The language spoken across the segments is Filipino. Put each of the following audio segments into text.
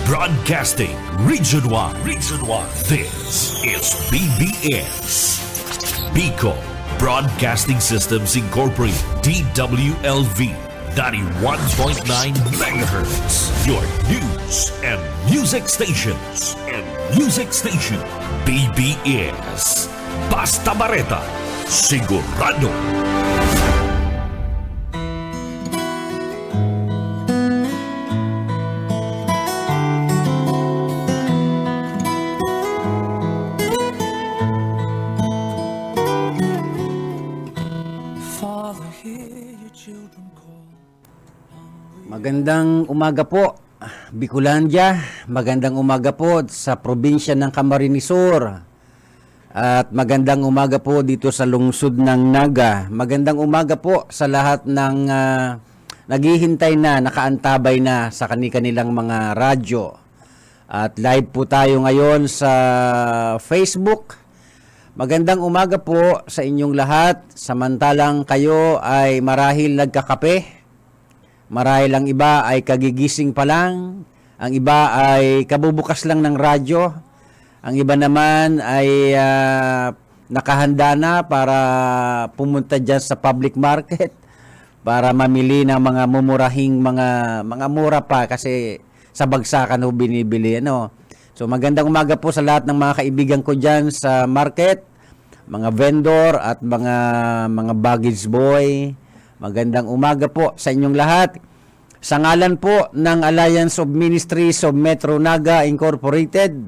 Broadcasting Region 1. Region 1. This is BBS. Bicol Broadcasting Systems Incorporated. DWLV. 91.9 megahertz. Your news and music stations. BBS. Basta Bareta. Sigurado. Magandang umaga po, Bicolandia. Magandang umaga po sa probinsya ng Camarines Sur. At magandang umaga po dito sa lungsod ng Naga. Magandang umaga po sa lahat ng naghihintay na, nakaantabay na sa kanilang mga radyo. At live po tayo ngayon sa Facebook. Magandang umaga po sa inyong lahat. Samantalang kayo ay marahil nagkakape. Marahil ang iba ay kagigising pa lang, ang iba ay kabubukas lang ng radyo, ang iba naman ay nakahanda na para pumunta dyan sa public market para mamili ng mga mumurahing mga mura pa kasi sa bagsakan ho binibili. So magandang umaga po sa lahat ng mga kaibigan ko dyan sa market, mga vendor at mga baggage boy. Magandang umaga po sa inyong lahat. Sa ngalan po ng Alliance of Ministries of Metro Naga Incorporated,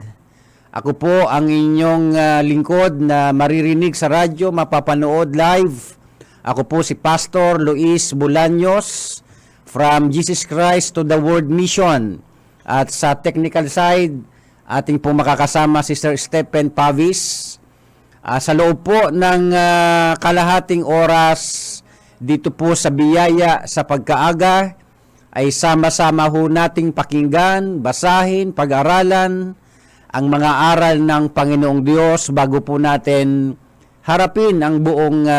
ako po ang inyong lingkod na maririnig sa radyo, mapapanood live. Ako po si Pastor Luis Bolaños from Jesus Christ to the World Mission. At sa technical side, ating po makakasama si Sir Stephen Pavis. Sa loob po ng kalahating oras, dito po sa biyaya sa pagkaaga ay sama-sama ho nating pakinggan, basahin, pag-aralan ang mga aral ng Panginoong Diyos bago po natin harapin ang buong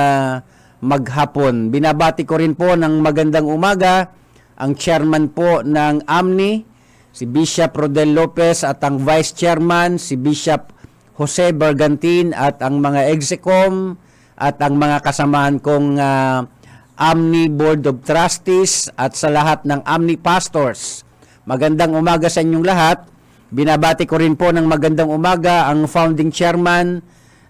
maghapon. Binabati ko rin po ng magandang umaga ang chairman po ng AMNI, si Bishop Rodel Lopez, at ang vice chairman, si Bishop Jose Bergantin, at ang mga execom at ang mga kasamahan kong AMNI Board of Trustees at sa lahat ng AMNI Pastors. Magandang umaga sa inyong lahat. Binabati ko rin po ng magandang umaga ang founding chairman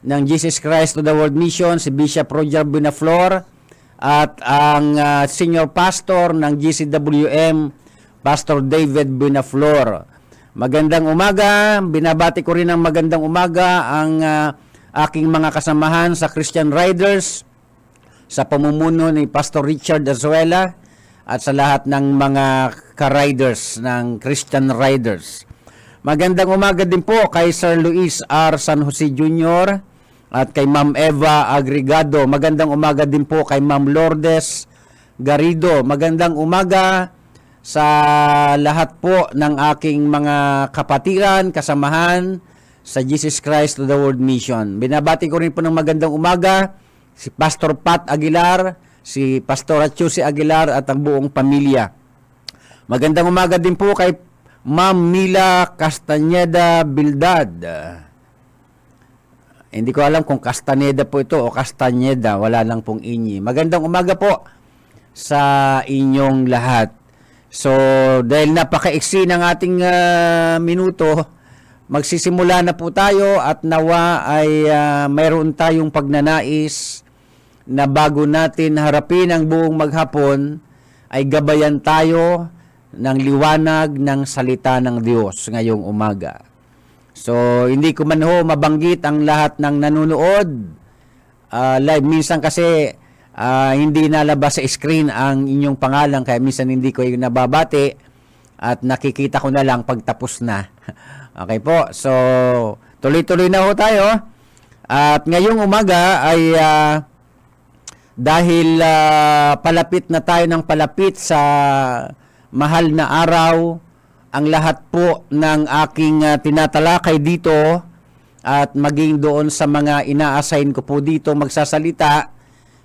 ng Jesus Christ to the World Mission, si Bishop Roger Binaflor, at ang senior pastor ng GCWM, Pastor David Binaflor. Magandang umaga. Binabati ko rin ng magandang umaga ang aking mga kasamahan sa Christian Riders, sa pamumuno ni Pastor Richard Azuela at sa lahat ng mga ka-riders ng Christian Riders. Magandang umaga din po kay Sir Luis R. San Jose Jr. at kay Ma'am Eva Agregado. Magandang umaga din po kay Ma'am Lourdes Garrido. Magandang umaga sa lahat po ng aking mga kapatiran, kasamahan sa Jesus Christ to the World Mission. Binabati ko rin po ng magandang umaga si Pastor Pat Aguilar, si Pastor Chusi Aguilar at ang buong pamilya. Magandang umaga din po kay Ma'am Mila Castañeda Bildad. Hindi ko alam kung Castaneda po ito o Castañeda, wala lang pong inyi. Magandang umaga po sa inyong lahat. So, dahil napakaiksi ng ating minuto, magsisimula na po tayo at nawa ay mayroon tayong pagnanais na bago natin harapin ang buong maghapon ay gabayan tayo ng liwanag ng salita ng Diyos ngayong umaga. So, hindi ko man ho mabanggit ang lahat ng nanonood live. Minsan kasi hindi nalabas sa screen ang inyong pangalan, kaya minsan hindi ko yung nababati at nakikita ko na lang pagtapos na. Okay po, so tuloy-tuloy na ho tayo. At ngayong umaga ay dahil palapit na tayo ng palapit sa mahal na araw, ang lahat po ng aking tinatalakay dito at maging doon sa mga ina-assign ko po dito magsasalita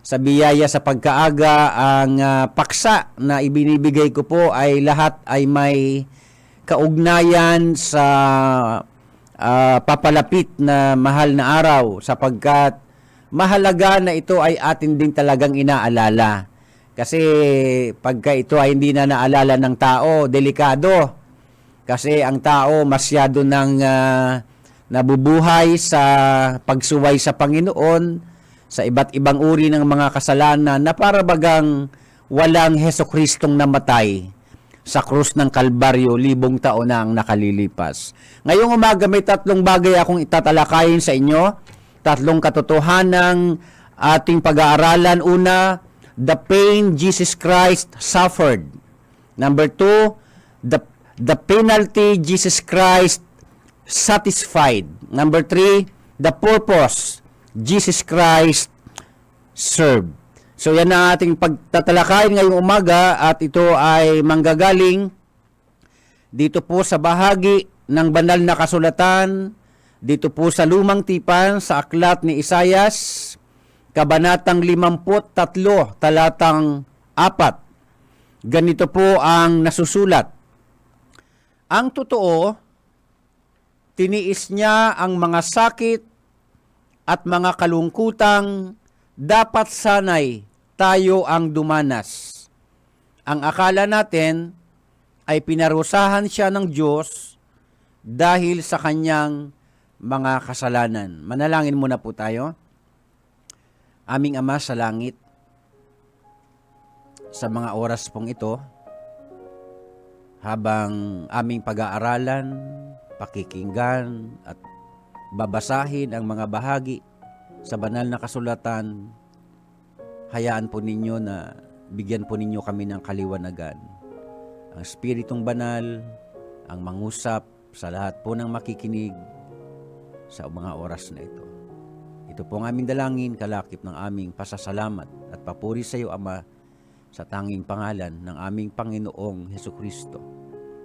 sa biyaya sa pagkaaga, ang paksa na ibinibigay ko po ay lahat ay may kaugnayan sa papalapit na mahal na araw, sapagkat mahalaga na ito ay atin din talagang inaalala. Kasi pagka ito ay hindi na naalala ng tao, delikado. Kasi ang tao masyado nang nabubuhay sa pagsuway sa Panginoon, sa iba't ibang uri ng mga kasalanan na para bagang walang Hesukristong namatay sa krus ng Kalbaryo 1,000 taon na ang nakalilipas. Ngayong umaga may 3 bagay akong itatalakayin sa inyo. 3 katotohanang ating pag-aaralan. Una, the pain Jesus Christ suffered. Number 2, the penalty Jesus Christ satisfied. Number 3, the purpose Jesus Christ served. So yan ang ating pagtatalakayin ngayong umaga, at ito ay manggagaling dito po sa bahagi ng banal na kasulatan, dito po sa Lumang Tipan, sa aklat ni Isayas, kabanatang 53, talatang 4. Ganito po ang nasusulat. Ang totoo, tiniis niya ang mga sakit at mga kalungkutang dapat sanay tayo ang dumanas. Ang akala natin ay pinarusahan siya ng Diyos dahil sa kanyang mga kasalanan. Manalangin muna po tayo. Aming Ama sa langit, sa mga oras pong ito, habang aming pag-aaralan, pakikinggan at babasahin ang mga bahagi sa banal na kasulatan, hayaan po ninyo na bigyan po ninyo kami ng kaliwanagan. Ang Espiritong Banal ang mangusap sa lahat po ng makikinig sa mga oras na ito. Ito po ang aming dalangin, kalakip ng aming pasasalamat at papuri sa iyo, Ama, sa tanging pangalan ng aming Panginoong Hesukristo.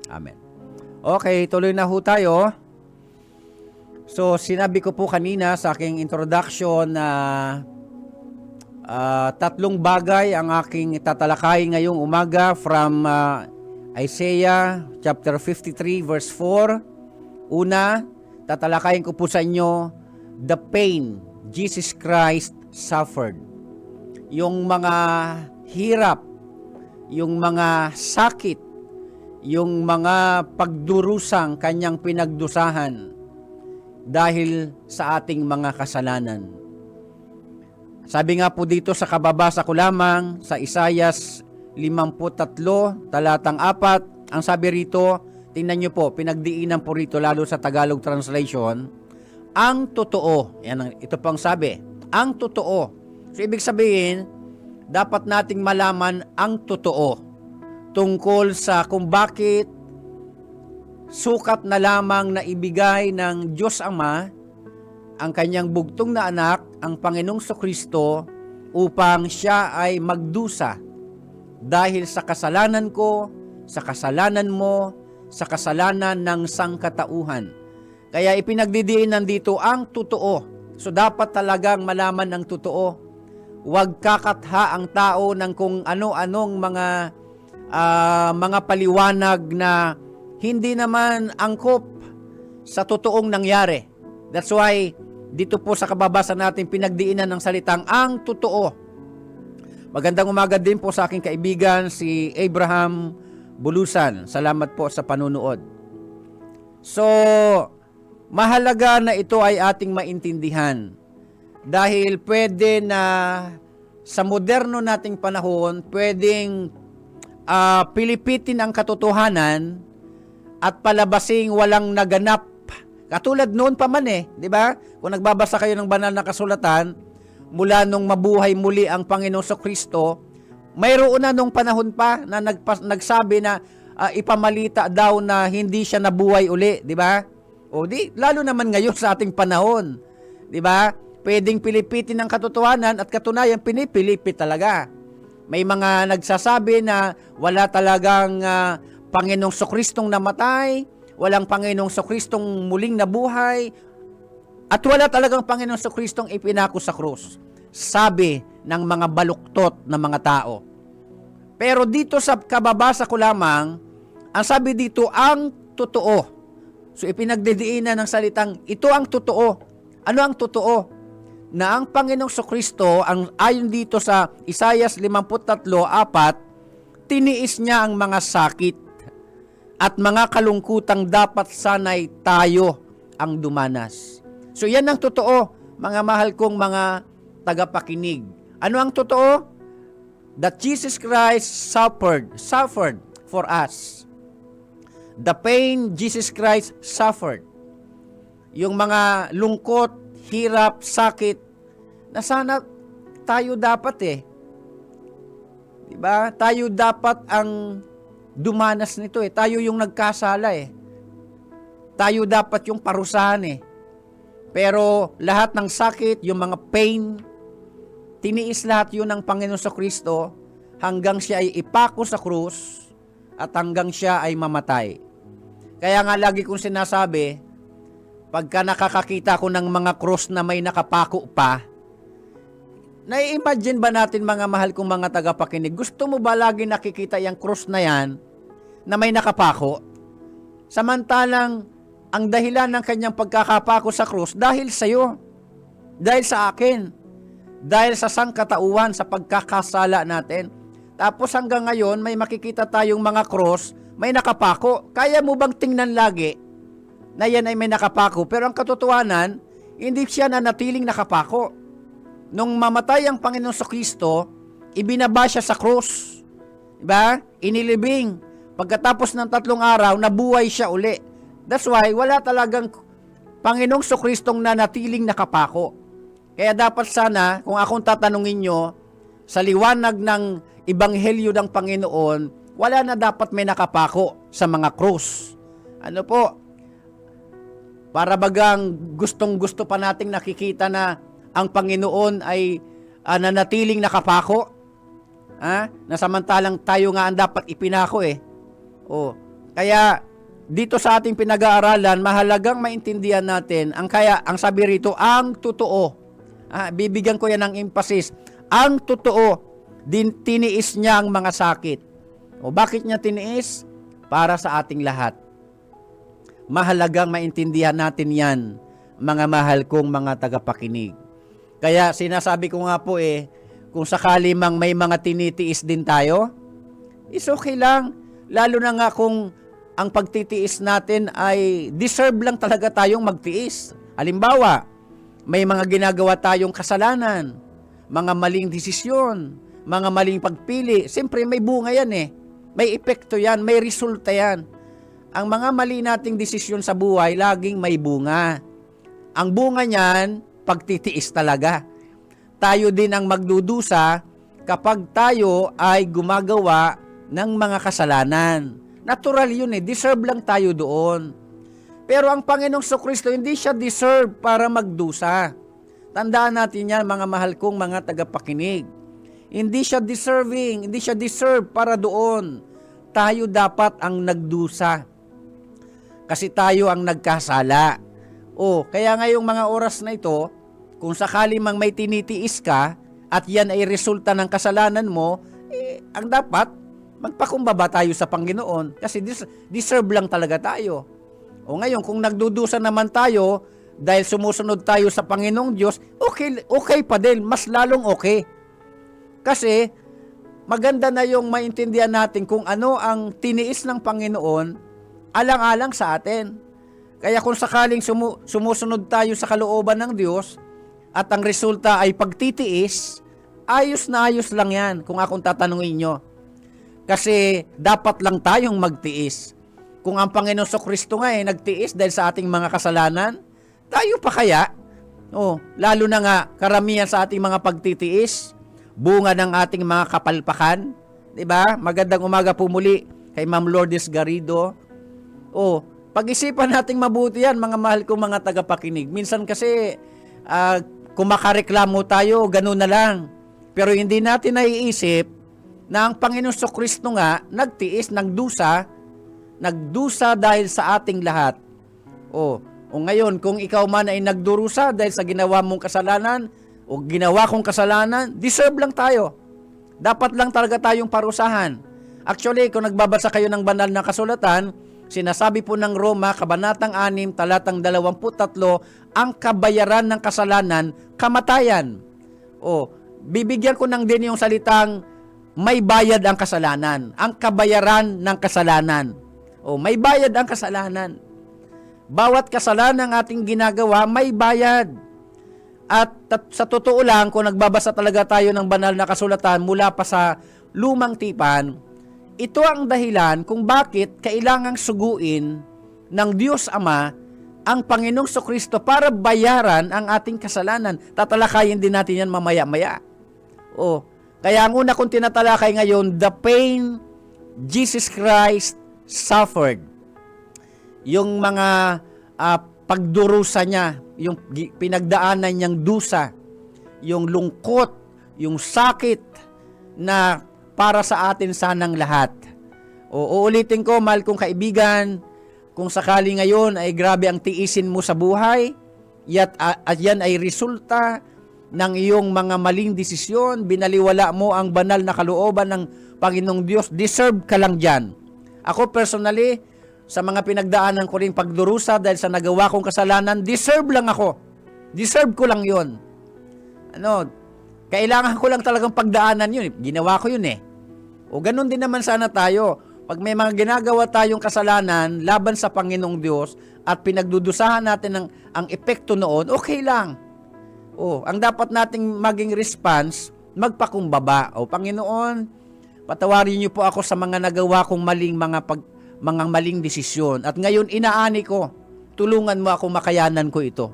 Amen. Okay, tuloy na ho tayo. So, sinabi ko po kanina sa aking introduction na 3 bagay ang aking tatalakayin ngayong umaga from Isaiah chapter 53 verse 4. Una, tatalakayin ko po sa inyo the pain Jesus Christ suffered. Yung mga hirap, yung mga sakit, yung mga pagdurusang kanyang pinagdusahan dahil sa ating mga kasalanan. Sabi nga po dito sa kababasa ko lamang sa Isayas 53, talatang 4, ang sabi rito, tingnan nyo po, pinagdiinan po rito lalo sa Tagalog translation, ang totoo. Yan, ito pang sabi, ang totoo. So ibig sabihin, dapat nating malaman ang totoo tungkol sa kung bakit sukat na lamang na ibigay ng Diyos Ama ang kanyang bugtong na anak, ang Panginoong Kristo, upang siya ay magdusa dahil sa kasalanan ko, sa kasalanan mo, sa kasalanan ng sangkatauhan. Kaya ipinagdidiin nandito ang totoo. So dapat talagang malaman ang totoo. Huwag kakatha ang tao ng kung ano-anong mga paliwanag na hindi naman angkop sa totoong nangyari. That's why, dito po sa kababasa natin, pinagdiinan ng salitang ang totoo. Magandang umaga din po sa aking kaibigan, si Abraham Bulusan. Salamat po sa panunood. So, mahalaga na ito ay ating maintindihan. Dahil pwede na sa moderno nating panahon, pwedeng pilipitin ang katotohanan at palabasing walang naganap. Katulad noon pa man di ba? Kung nagbabasa kayo ng banal na kasulatan, mula nung mabuhay muli ang Panginoong Kristo, mayroon na nung panahon pa na nagsabi na ipamalita daw na hindi siya nabuhay uli, di ba? O di, lalo naman ngayon sa ating panahon, di ba? Pwedeng pilipitin ang katotohanan at katunayan pinipilipit talaga. May mga nagsasabi na wala talagang Panginoong Kristong namatay, walang Panginoong Kristong muling nabuhay, at wala talagang Panginoong Kristong ipinako sa krus. Sabi ng mga baluktot na mga tao. Pero dito sa kababasa ko lamang, ang sabi dito, ang totoo. So ipinagdidiinan ng salitang, ito ang totoo. Ano ang totoo? Na ang Panginoong Kristo, ang ayon dito sa Isaiah 53:4, tiniis niya ang mga sakit at mga kalungkutang dapat sanay tayo ang dumanas. So yan ang totoo, mga mahal kong mga tagapakinig. Ano ang totoo? That Jesus Christ suffered for us. The pain Jesus Christ suffered. Yung mga lungkot, hirap, sakit, na sana tayo dapat diba? Tayo dapat ang dumanas nito Tayo yung nagkasala Tayo dapat yung parusahan Pero lahat ng sakit, yung mga pain, tiniis lahat yun ng Panginoon Kristo hanggang siya ay ipako sa krus at hanggang siya ay mamatay. Kaya nga lagi kong sinasabi, pagka nakakakita ko ng mga krus na may nakapako pa, nai-imagine ba natin, mga mahal kong mga tagapakinig, gusto mo ba lagi nakikita yung krus na yan na may nakapako? Samantalang, ang dahilan ng kanyang pagkakapako sa krus dahil sa iyo, dahil sa akin, dahil sa sangkatauhan, sa pagkakasala natin. Tapos hanggang ngayon, may makikita tayong mga krus, may nakapako. Kaya mo bang tingnan lagi na yan ay may nakapako? Pero ang katotohanan, hindi siya nanatiling nakapako. Nung mamatay ang Panginoon Kristo, ibinaba siya sa krus. Diba? Inilibing. Pagkatapos ng 3 araw, nabuhay siya uli. That's why, wala talagang Panginoong Kristong nanatiling nakapako. Kaya dapat sana, kung akong tatanungin nyo, sa liwanag ng Ebanghelyo ng Panginoon, wala na dapat may nakapako sa mga krus. Ano po? Para bagang gustong-gusto pa nating nakikita na ang Panginoon ay nanatiling nakapako. Na samantalang tayo nga ang dapat ipinako Kaya dito sa ating pinag-aaralan, mahalagang maintindihan natin ang sabi rito, ang totoo. Bibigyan ko yan ng emphasis. Ang totoo, tiniis niya ang mga sakit. Bakit niya tiniis? Para sa ating lahat. Mahalagang maintindihan natin yan, mga mahal kong mga tagapakinig. Kaya sinasabi ko nga po kung sakali mang may mga tinitiis din tayo, is okay lang. Lalo na nga kung ang pagtitiis natin ay deserve lang talaga tayong magtiis. Halimbawa, may mga ginagawa tayong kasalanan, mga maling desisyon, mga maling pagpili. Siyempre may bunga yan May epekto yan, may resulta yan. Ang mga mali nating desisyon sa buhay, laging may bunga. Ang bunga niyan, pagtitiis talaga. Tayo din ang magdudusa kapag tayo ay gumagawa ng mga kasalanan. Natural yun deserve lang tayo doon. Pero ang Panginoong Kristo, hindi siya deserve para magdusa. Tandaan natin yan, mga mahal kong mga tagapakinig. Hindi siya deserving, hindi siya deserve para doon. Tayo dapat ang nagdusa. Kasi tayo ang nagkasala. Kaya ngayong mga oras na ito, kung sakali mang may tinitiis ka, at yan ay resulta ng kasalanan mo, ang dapat, magpakumbaba tayo sa Panginoon. Kasi deserve lang talaga tayo. Ngayon, kung nagdudusa naman tayo, dahil sumusunod tayo sa Panginoong Diyos, okay pa din, mas lalong okay. Kasi, maganda na yung maintindihan natin kung ano ang tiniis ng Panginoon, alang-alang sa atin. Kaya kung sakaling sumusunod tayo sa kalooban ng Diyos, at ang resulta ay pagtitiis, ayos na ayos lang yan, kung akong tatanungin nyo. Kasi, dapat lang tayong magtiis. Kung ang Panginoon Kristo nga nagtiis dahil sa ating mga kasalanan, tayo pa kaya? Lalo na nga, karamihan sa ating mga pagtitiis, bunga ng ating mga kapalpakan. Diba? Magandang umaga po muli kay Ma'am Lourdes Garrido. Pag-isipan nating mabuti yan, mga mahal kong mga tagapakinig. Minsan kasi, kung makareklamo tayo, ganun na lang. Pero hindi natin naiisip na ang Panginoon Kristo nga, nagtiis, nagdusa dahil sa ating lahat. Ngayon, kung ikaw man ay nagdurusa dahil sa ginawa mong kasalanan, o ginawa kong kasalanan, deserve lang tayo. Dapat lang talaga tayong parusahan. Actually, kung nagbabasa kayo ng banal na kasulatan, sinasabi po ng Roma, Kabanatang 6, talatang 23, ang kabayaran ng kasalanan, kamatayan. O, bibigyan ko ng din yung salitang may bayad ang kasalanan. Ang kabayaran ng kasalanan. O, may bayad ang kasalanan. Bawat kasalanan ng ating ginagawa, may bayad. At sa totoo lang, kung nagbabasa talaga tayo ng banal na kasulatan mula pa sa lumang tipan, ito ang dahilan kung bakit kailangang suguin ng Diyos Ama ang Panginoong Kristo para bayaran ang ating kasalanan. Tatalakayin din natin yan mamaya-maya. O, kaya ang una kong tinatalakay ngayon, the pain Jesus Christ suffered. Yung mga pagdurusa niya, yung pinagdaanan niyang dusa, yung lungkot, yung sakit na para sa atin sanang lahat. O uulitin ko, mahal kong kaibigan, kung sakali ngayon ay grabe ang tiisin mo sa buhay, at yan ay resulta ng iyong mga maling desisyon, binaliwala mo ang banal na kalooban ng Panginoong Diyos, deserve ka lang dyan. Ako personally, sa mga pinagdaanan ko rin pagdurusa dahil sa nagawa kong kasalanan, deserve lang ako. Deserve ko lang yun. Kailangan ko lang talagang pagdaanan yun. Ginawa ko yun eh. O ganun din naman sana tayo. Pag may mga ginagawa tayong kasalanan laban sa Panginoong Diyos at pinagdudusahan natin ang epekto noon, okay lang. O, ang dapat nating maging response, magpakumbaba. O, Panginoon, patawarin niyo po ako sa mga nagawa kong mga maling desisyon. At ngayon, inaani ko, tulungan mo ako makayanan ko ito.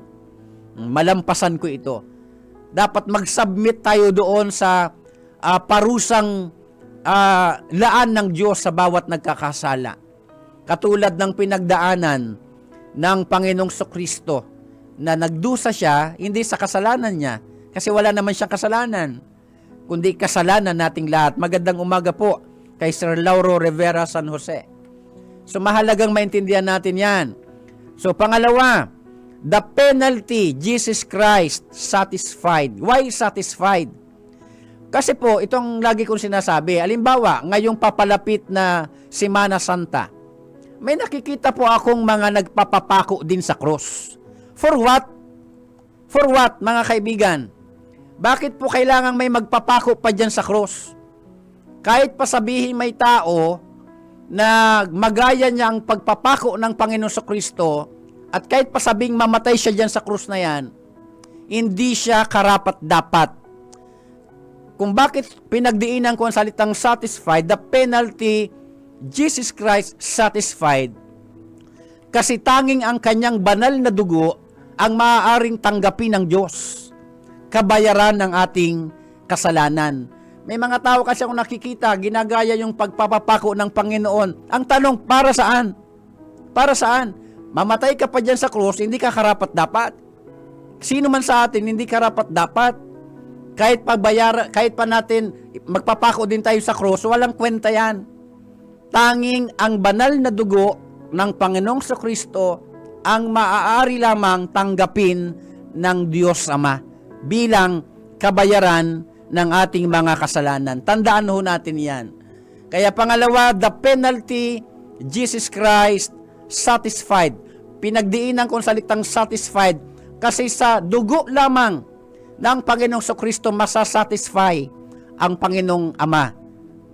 Malampasan ko ito. Dapat mag-submit tayo doon sa parusang laan ng Diyos sa bawat nagkakasala. Katulad ng pinagdaanan ng Panginoong Kristo na nagdusa siya, hindi sa kasalanan niya, kasi wala naman siyang kasalanan, kundi kasalanan nating lahat. Magandang umaga po kay Sir Lauro Rivera San Jose. So mahalagang maintindihan natin yan. So pangalawa, the penalty Jesus Christ satisfied. Why satisfied? Kasi po, itong lagi kong sinasabi, alimbawa, ngayong papalapit na Semana Santa, may nakikita po akong mga nagpapapako din sa krus. For what? For what, mga kaibigan? Bakit po kailangan may magpapako pa dyan sa krus? Kahit pa sabihin may tao na magaya niya ang pagpapako ng Panginoon Kristo, at kahit pa sabing mamatay siya dyan sa krus na yan, hindi siya karapat-dapat. Kung bakit pinagdiinan ko ang salitang satisfied, the penalty Jesus Christ satisfied, kasi tanging ang kanyang banal na dugo ang maaaring tanggapin ng Diyos, kabayaran ng ating kasalanan. May mga tao kasi akong nakikita, ginagaya yung pagpapapako ng Panginoon. Ang tanong, para saan? Para saan? Mamatay ka pa dyan sa krus, hindi ka karapat-dapat. Sino man sa atin, hindi karapat-dapat. Kahit pa natin, magpapako din tayo sa krus, walang kwenta yan. Tanging ang banal na dugo ng Panginoong Kristo ang maaari lamang tanggapin ng Diyos Ama bilang kabayaran ng ating mga kasalanan. Tandaan ho natin yan. Kaya pangalawa, the penalty Jesus Christ satisfied. Pinagdiinan kong salitang satisfied kasi sa dugo lamang ng Panginoong Kristo masasatisfy ang Panginoong Ama,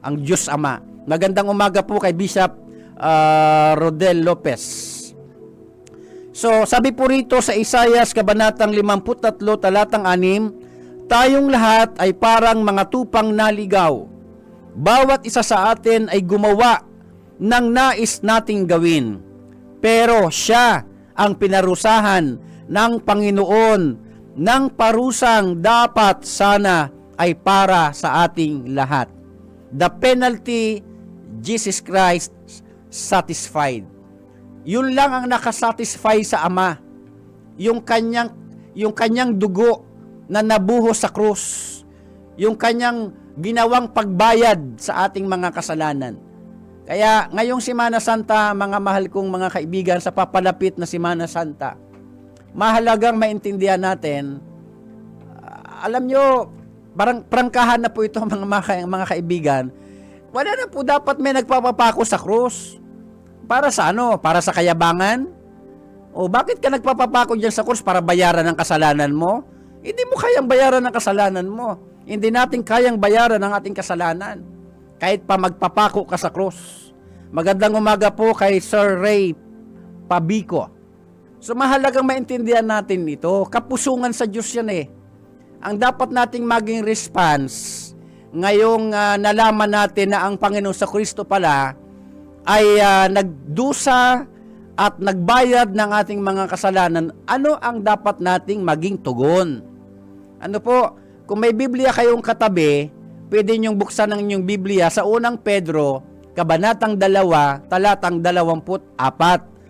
ang Diyos Ama. Magandang umaga po kay Bishop Rodel Lopez. So, sabi po rito sa Isaias, Kabanatang 53, talatang 6, tayong lahat ay parang mga tupang naligaw. Bawat isa sa atin ay gumawa ng nais nating gawin. Pero siya ang pinarusahan ng Panginoon ng parusang dapat sana ay para sa ating lahat. The penalty, Jesus Christ satisfied. Yun lang ang nakasatisfy sa Ama. Yung kanyang dugo na nabuhos sa krus. Yung kanyang ginawang pagbayad sa ating mga kasalanan. Kaya ngayong Semana Santa, mga mahal kong mga kaibigan, sa papalapit na Semana Santa, mahalagang maintindihan natin, alam nyo, parang prangkahan na po ito mga kaibigan, wala na po dapat may nagpapapako sa krus. Para sa ano? Para sa kayabangan? O bakit ka nagpapapako dyan sa krus? Para bayaran ang kasalanan mo? Hindi mo kayang bayaran ang kasalanan mo. Hindi natin kayang bayaran ang ating kasalanan. Kahit pa magpapako ka sa krus. Magandang umaga po kay Sir Ray Pabico. So mahalagang maintindihan natin ito. Kapusungan sa Diyos yan eh. Ang dapat nating maging response, ngayong nalaman natin na ang Panginoon sa Kristo pala ay nagdusa at nagbayad ng ating mga kasalanan, ano ang dapat nating maging tugon? Ano po, kung may Biblia kayong katabi, pwede niyong buksan ang inyong Biblia sa unang Pedro, Kabanatang 2, talatang 24.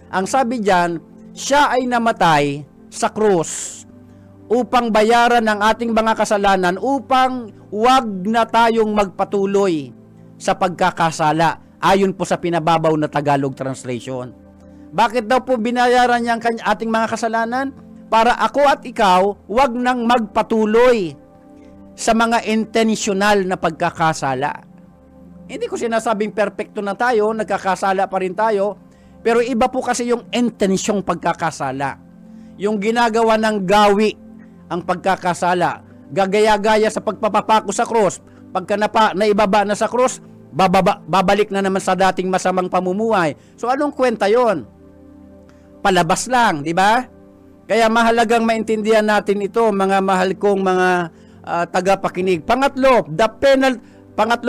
Ang sabi diyan, siya ay namatay sa krus upang bayaran ang ating mga kasalanan, upang huwag na tayong magpatuloy sa pagkakasala, ayon po sa pinababaw na Tagalog translation. Bakit daw po binayaran niya ang ating mga kasalanan? Para ako at ikaw, huwag nang magpatuloy sa mga intentional na pagkakasala. Hindi ko sinasabing perfecto na tayo, nagkakasala pa rin tayo, pero iba po kasi yung intensyong pagkakasala. Yung ginagawa ng gawi ang pagkakasala. Gagaya-gaya sa pagpapapako sa krus. Pagka naibaba na sa krus, babalik na naman sa dating masamang pamumuhay. So anong kwenta yon? Palabas lang, di ba? Kaya mahalagang maintindihan natin ito, mga mahal kong mga tagapakinig. Pangatlo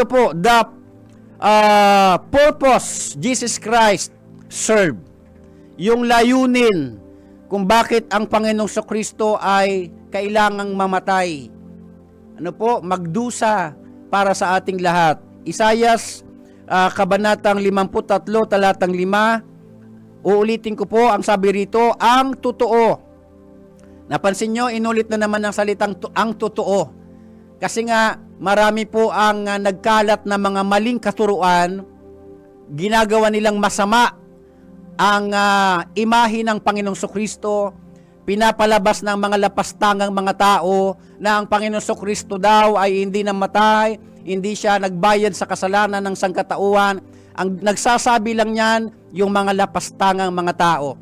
po, the purpose Jesus Christ served. Yung layunin kung bakit ang Panginoong Kristo ay kailangang mamatay. Ano po? Magdusa para sa ating lahat. Isayas, Kabanatang 53, talatang 5. Uulitin ko po, ang sabi rito, ang totoo. Napansin nyo, inulit na naman ang salitang ang totoo. Kasi nga, marami po ang nagkalat na mga maling katuruan, ginagawa nilang masama ang imahe ng Panginoong Kristo, pinapalabas ng mga lapastangang mga tao na ang Panginoong Kristo daw ay hindi namatay, hindi siya nagbayad sa kasalanan ng sangkatauhan. Ang nagsasabi lang yan, yung mga lapastangang mga tao.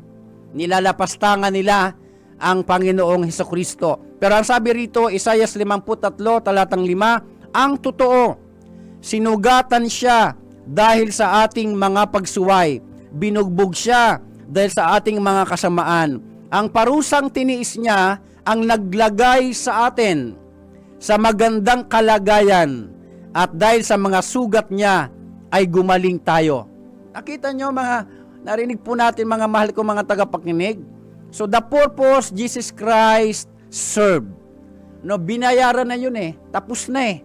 Nilalapastangan nila ang Panginoong Hesukristo. Pero ang sabi rito, Isayas 53, talatang 5, ang totoo, sinugatan siya dahil sa ating mga pagsuway. Binugbog siya dahil sa ating mga kasamaan. Ang parusang tiniis niya ang naglagay sa atin sa magandang kalagayan, at dahil sa mga sugat niya ay gumaling tayo. Nakita nyo narinig po natin mga mahal ko mga tagapakinig. So the purpose Jesus Christ served. No, binayaran na yun eh. Tapos na eh.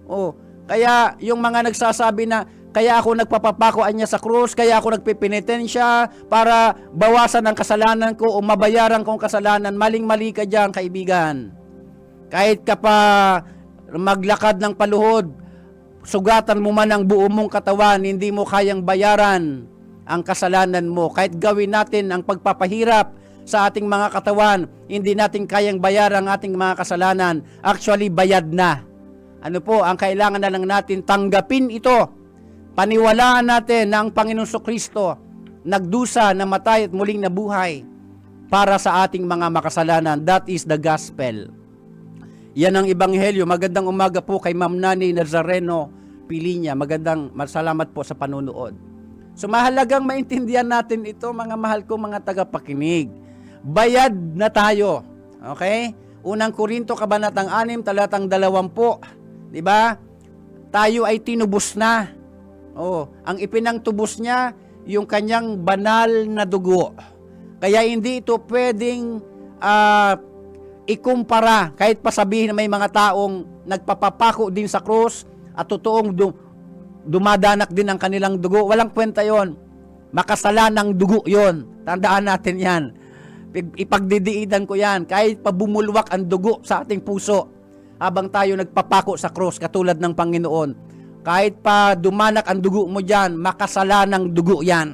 Oh, kaya yung mga nagsasabi na kaya ako nagpapapakuan niya sa krus, kaya ako nagpipinitensya para bawasan ang kasalanan ko o mabayaran kong kasalanan, maling-mali ka dyan, kaibigan. Kahit ka pa maglakad ng paluhod, sugatan mo man ang buo mong katawan, hindi mo kayang bayaran ang kasalanan mo. Kahit gawin natin ang pagpapahirap sa ating mga katawan, hindi natin kayang bayaran ang ating mga kasalanan. Actually, bayad na. Ano po, ang kailangan na lang natin tanggapin ito. Paniwalaan natin na ang Panginoong Kristo nagdusa, namatay at muling nabuhay para sa ating mga makasalanan. That is the gospel. Yan ang ebanghelyo. Magandang umaga po kay Ma'am Nani Nazareno Pilinya. Salamat po sa panunood. So mahalagang maintindihan natin ito, mga mahal ko mga tagapakinig. Bayad na tayo. Okay? Unang Korinto Kabanatang 6, talatang 20. 'Di ba? Tayo ay tinubos na. Oh, ang ipinangtubos niya yung kanyang banal na dugo. Kaya hindi ito pwedeng ikumpara, kahit pa sabihin na may mga taong nagpapapako din sa krus at totoong dumadanak din ang kanilang dugo. Walang kwenta yon. Makasalanang dugo yon. Tandaan natin yan. Ipagdidiidan ko yan. Kahit pa bumulwak ang dugo sa ating puso habang tayo nagpapako sa krus katulad ng Panginoon. Kahit pa dumanak ang dugo mo dyan, makasalanang dugo yan.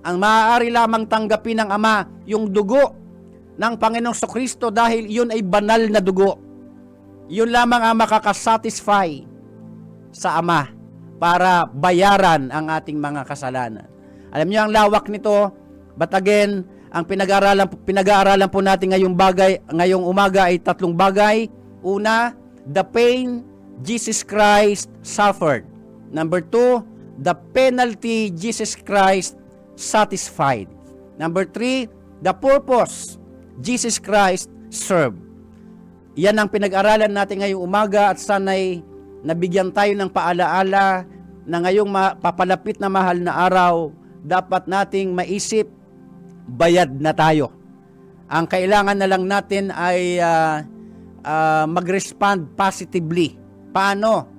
Ang maaari lamang tanggapin ng Ama, yung dugo ng Panginoong Kristo, dahil yun ay banal na dugo. Yun lamang ang makakasatisfy sa Ama para bayaran ang ating mga kasalanan. Alam niyo ang lawak nito, but again, ang pinag-aaralan po natin ngayong umaga ay tatlong bagay. Una, the pain Jesus Christ suffered. Number 2, the penalty Jesus Christ satisfied. Number 3, the purpose Jesus Christ served. Yan ang pinag-aralan natin ngayong umaga at sana'y nabigyan tayo ng paalaala na ngayong papalapit na mahal na araw, dapat nating maisip, bayad na tayo. Ang kailangan na lang natin ay mag-respond positively. Paano?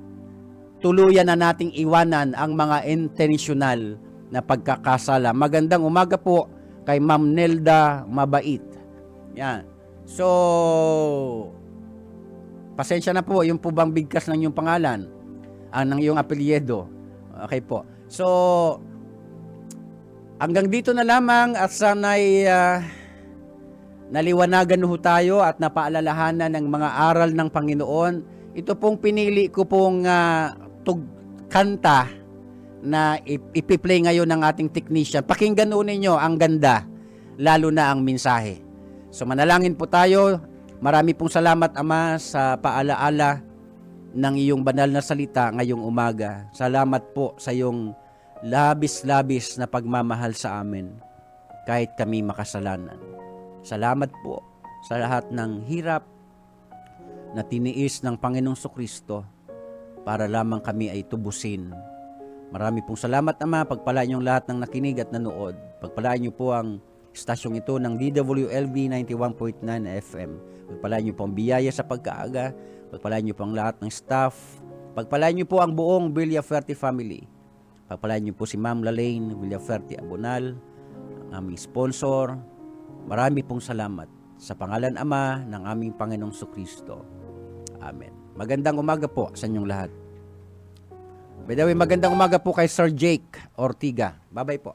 Tuluyan na nating iwanan ang mga intentional na pagkakasala. Magandang umaga po kay Ma'am Nelda Mabait. Yan. So, pasensya na po, yung po bang bigkas ng yung pangalan, ng yung apelyido. Okay po. So, hanggang dito na lamang at sana'y naliwanagan ho tayo at napaalalahanan ng mga aral ng Panginoon. Ito pong pinili ko pong kanta na ipi-play ngayon ng ating technician. Pakinggan ho ninyo, ang ganda, lalo na ang mensahe. So manalangin po tayo. Marami pong salamat, Ama, sa paalaala ng iyong banal na salita ngayong umaga. Salamat po sa iyong labis-labis na pagmamahal sa amin kahit kami makasalanan. Salamat po sa lahat ng hirap na tiniis ng Panginoong Sukristo para lamang kami ay tubusin. Marami pong salamat, Ama. Pagpalaan niyo lahat ng nakinig at nanood. Pagpalaan niyo po ang stasyong ito ng DWLV 91.9 FM. Pagpalaan niyo po ang biyaya sa pagkaaga. Pagpalaan niyo po ang lahat ng staff. Pagpalaan niyo po ang buong Villaferte family. Pagpalaan niyo po si Ma'am Lalaine Villaferte Abonal, ang aming sponsor. Marami pong salamat sa pangalan, Ama, ng aming Panginoong Sukristo. Amen. Magandang umaga po sa inyong lahat. By the way, magandang umaga po kay Sir Jake Ortiga. Bye-bye po.